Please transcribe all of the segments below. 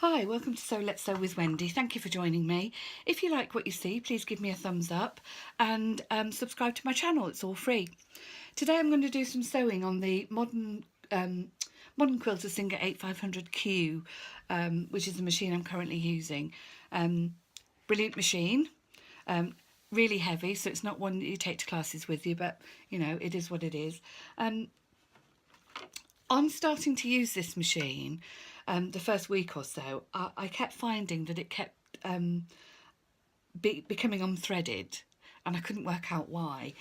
Hi, welcome to Let's Sew with Wendy. Thank you for joining me. If you like what you see, please give me a thumbs up and subscribe to my channel. It's all free. Today I'm going to do some sewing on the Modern Quilter Singer 8500Q, which is the machine I'm currently using. Brilliant machine. Really heavy, so it's not one that you take to classes with you, but you know, it is what it is. On starting to use this machine, the first week or so, I kept finding that it kept becoming unthreaded, and I couldn't work out why.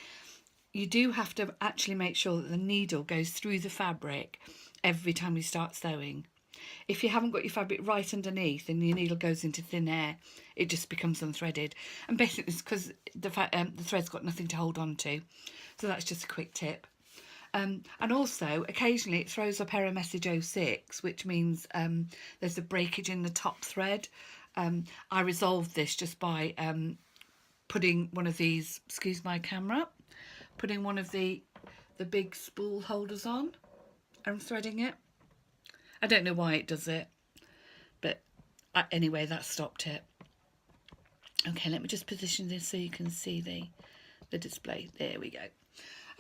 You do have to actually make sure that the needle goes through the fabric every time you start sewing. If you haven't got your fabric right underneath and your needle goes into thin air, it just becomes unthreaded. And basically it's because the thread's got nothing to hold on to. So that's just a quick tip. And also, occasionally it throws up error message 06, which means there's a breakage in the top thread. I resolved this just by putting one of these, excuse my camera, putting one of the big spool holders on and threading it. I don't know why it does it, but anyway, that stopped it. Okay, let me just position this so you can see the display. There we go.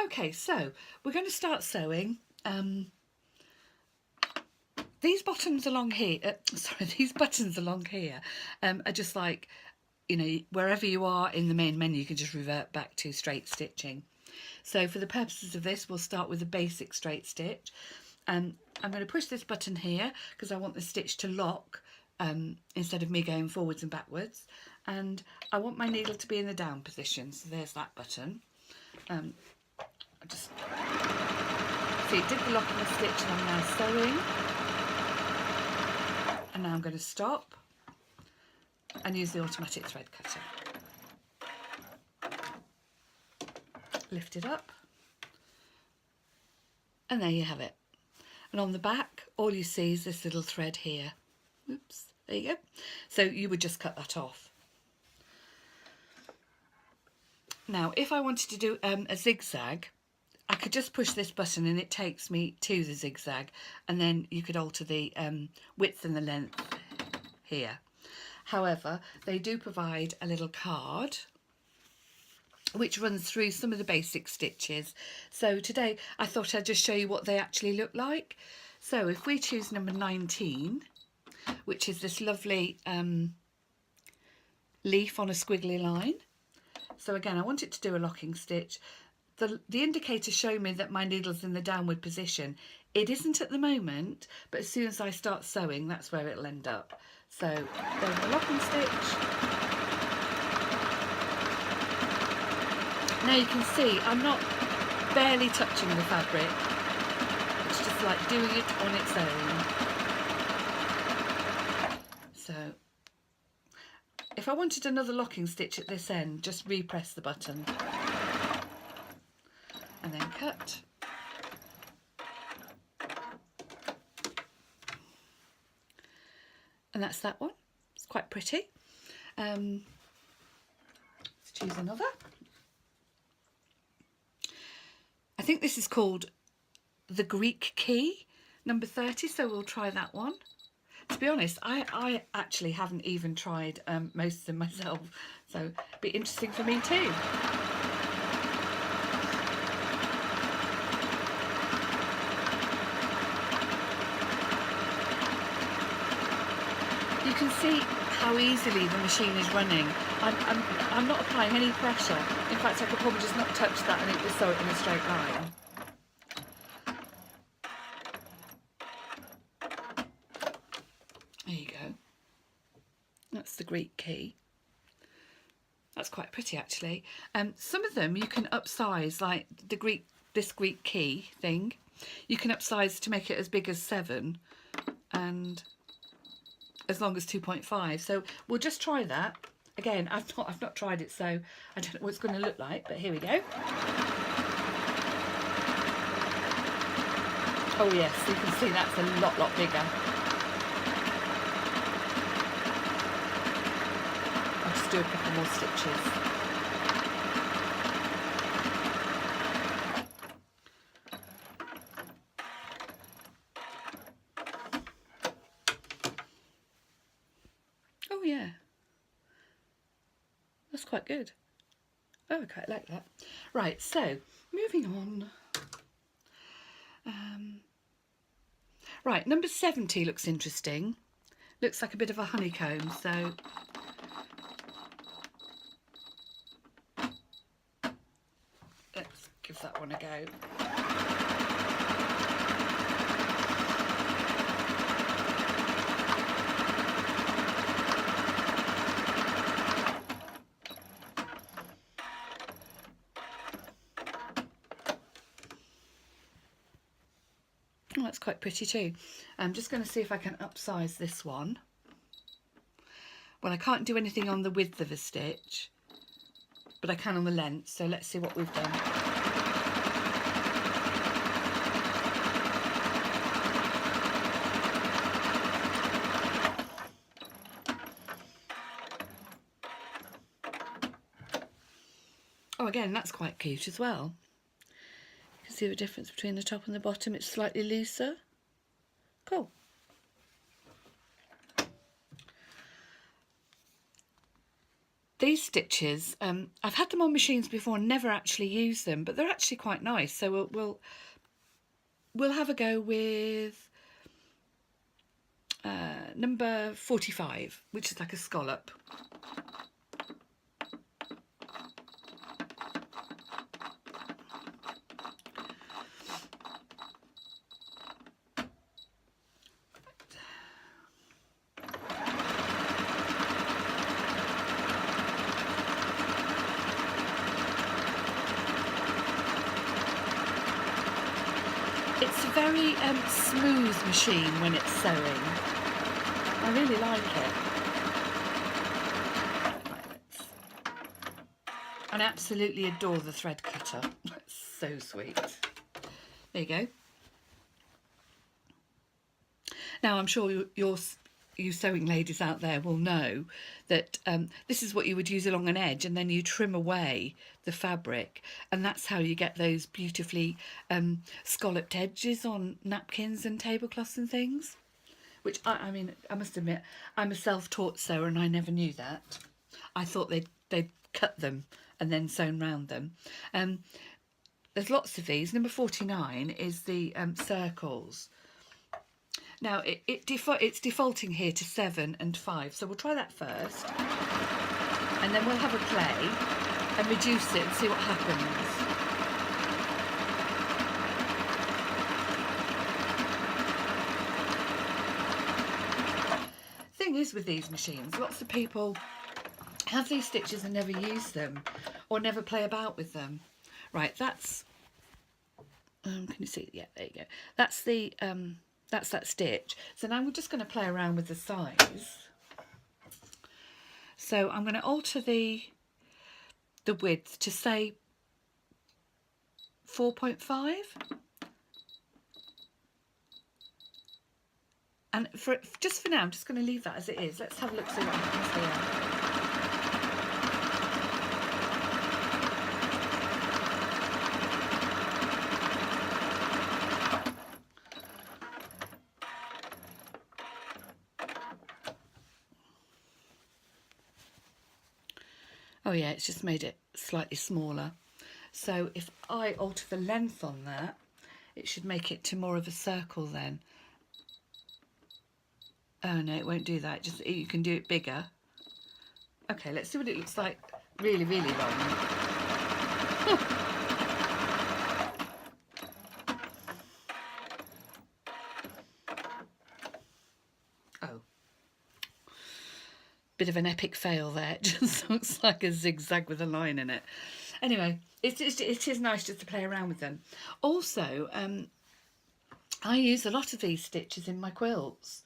Okay, so we're going to start sewing. These buttons along here, these buttons along here are just like, you know, wherever you are in the main menu, you can just revert back to straight stitching. So for the purposes of this, we'll start with a basic straight stitch. I'm going to push this button here because I want the stitch to lock instead of me going forwards and backwards. And I want my needle to be in the down position, so there's that button. I just see it did the lock in the stitch, and I'm now sewing. And now I'm going to stop and use the automatic thread cutter. Lift it up, and there you have it. And on the back, all you see is this little thread here. Oops, there you go. So you would just cut that off. Now, if I wanted to do a zigzag, I could just push this button and it takes me to the zigzag, and then you could alter the width and the length here. However, they do provide a little card which runs through some of the basic stitches. So today I thought I'd just show you what they actually look like. So if we choose number 19, which is this lovely leaf on a squiggly line. So again, I want it to do a locking stitch. The indicator showed me that my needle's in the downward position. It isn't at the moment, but as soon as I start sewing, that's where it'll end up. So there's a locking stitch. Now you can see I'm not barely touching the fabric. It's just like doing it on its own. So if I wanted another locking stitch at this end, just repress the button. And then cut. And that's that one. It's quite pretty. Let's choose another. I think this is called the Greek key, number 30, so we'll try that one. To be honest, I actually haven't even tried most of them myself, so it'd be interesting for me too. You can see how easily the machine is running. I'm not applying any pressure. In fact, I could probably just not touch that and it would sew it in a straight line. There you go. That's the Greek key. That's quite pretty actually. Some of them you can upsize, like this Greek key thing. You can upsize to make it as big as 7 and as long as 2.5. So we'll just try that. Again, I've not tried it, so I don't know what it's going to look like, but here we go. Oh yes, you can see that's a lot bigger. I'll just do a couple more stitches. That's quite good. Oh, I quite like that. Right, so moving on. Right, number 70 looks interesting. Looks like a bit of a honeycomb, so let's give that one a go. Oh, that's quite pretty too. I'm just going to see if I can upsize this one. Well, I can't do anything on the width of a stitch, but I can on the length, so let's see what we've done. Oh, again, that's quite cute as well. You can see the difference between the top and the bottom. It's slightly looser. Cool. These stitches, I've had them on machines before and never actually used them, but they're actually quite nice. So we'll have a go with number 45, which is like a scallop. It's a very smooth machine when it's sewing. I really like it. And I absolutely adore the thread cutter. It's so sweet. There you go. Now I'm sure you sewing ladies out there will know that this is what you would use along an edge, and then you trim away the fabric, and that's how you get those beautifully scalloped edges on napkins and tablecloths and things. Which I mean, I must admit, I'm a self-taught sewer and I never knew that. I thought they'd cut them and then sewn round them. There's lots of these. Number 49 is the circles. Now it's defaulting here to 7 and 5, so we'll try that first, and then we'll have a play and reduce it and see what happens. Thing is with these machines, lots of people have these stitches and never use them or never play about with them. Right, that's can you see? Yeah, there you go. That's the that's that stitch. So now we're just going to play around with the size. So I'm going to alter the width to say 4.5. And just for now, I'm just going to leave that as it is. Let's have a look, see what happens here. Oh yeah, it's just made it slightly smaller. So if I alter the length on that, it should make it to more of a circle then. Oh no, it won't do that. Just you can do it bigger. Okay, let's see what it looks like really, really long. Oh. Bit of an epic fail there. It just looks like a zigzag with a line in it. Anyway, it is nice just to play around with them. Also, I use a lot of these stitches in my quilts.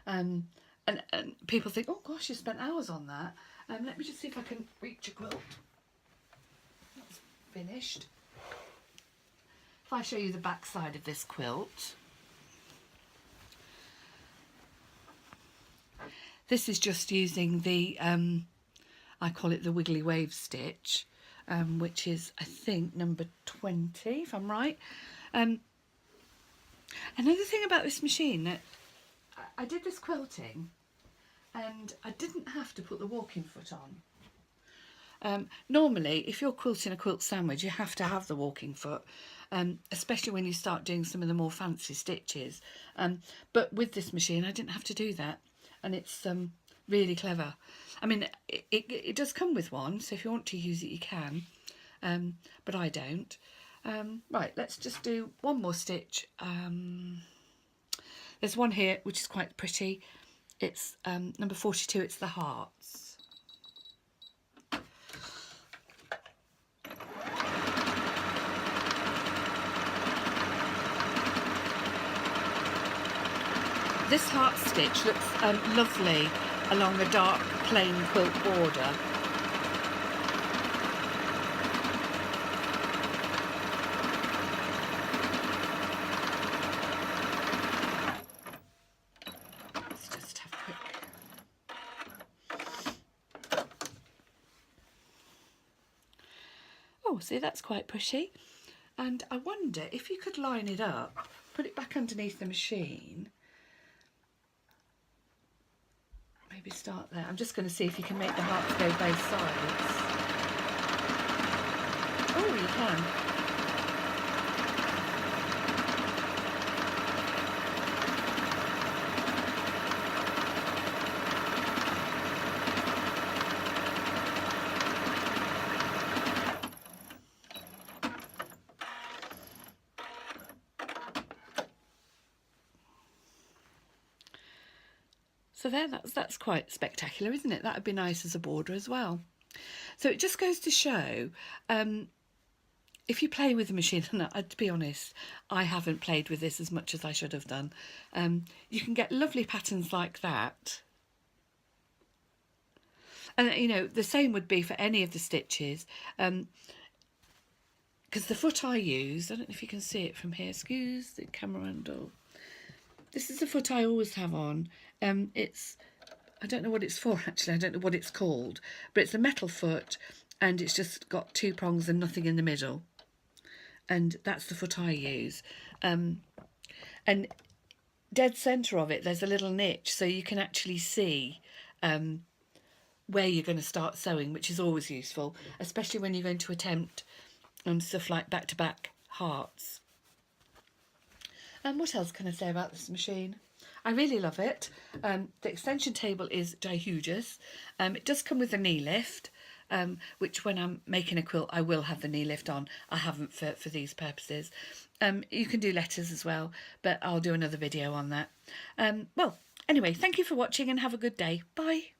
And people think, oh gosh, you spent hours on that. Let me just see if I can reach a quilt. That's finished. If I show you the back side of this quilt. This is just using the, I call it the wiggly wave stitch, which is, I think, number 20, if I'm right. Another thing about this machine, that I did this quilting and I didn't have to put the walking foot on. Normally, if you're quilting a quilt sandwich, you have to have the walking foot, especially when you start doing some of the more fancy stitches. But with this machine, I didn't have to do that, and it's really clever. I mean, it does come with one, so if you want to use it, you can, but I don't. Right, let's just do one more stitch. There's one here which is quite pretty. It's number 42, it's the hearts. This heart stitch looks lovely along a dark plain quilt border. Let's just have a quick... Oh, see, that's quite pretty. And I wonder if you could line it up, put it back underneath the machine. Maybe start there. I'm just going to see if you can make the hearts go both sides. Oh, you can. So there, that's quite spectacular, isn't it? That would be nice as a border as well. So it just goes to show, if you play with the machine, and to be honest, I haven't played with this as much as I should have done, you can get lovely patterns like that. And, you know, the same would be for any of the stitches, because the foot I use, I don't know if you can see it from here, excuse the camera angle. This is the foot I always have on. It's, I don't know what it's for actually, I don't know what it's called, but it's a metal foot and it's just got two prongs and nothing in the middle. And that's the foot I use. And dead centre of it, there's a little niche, so you can actually see where you're going to start sewing, which is always useful, especially when you're going to attempt stuff like back-to-back hearts. And what else can I say about this machine? I really love it. The extension table is ginormous. It does come with a knee lift, which when I'm making a quilt I will have the knee lift on. I haven't for these purposes. You can do letters as well, but I'll do another video on that. Well, anyway, thank you for watching and have a good day. Bye.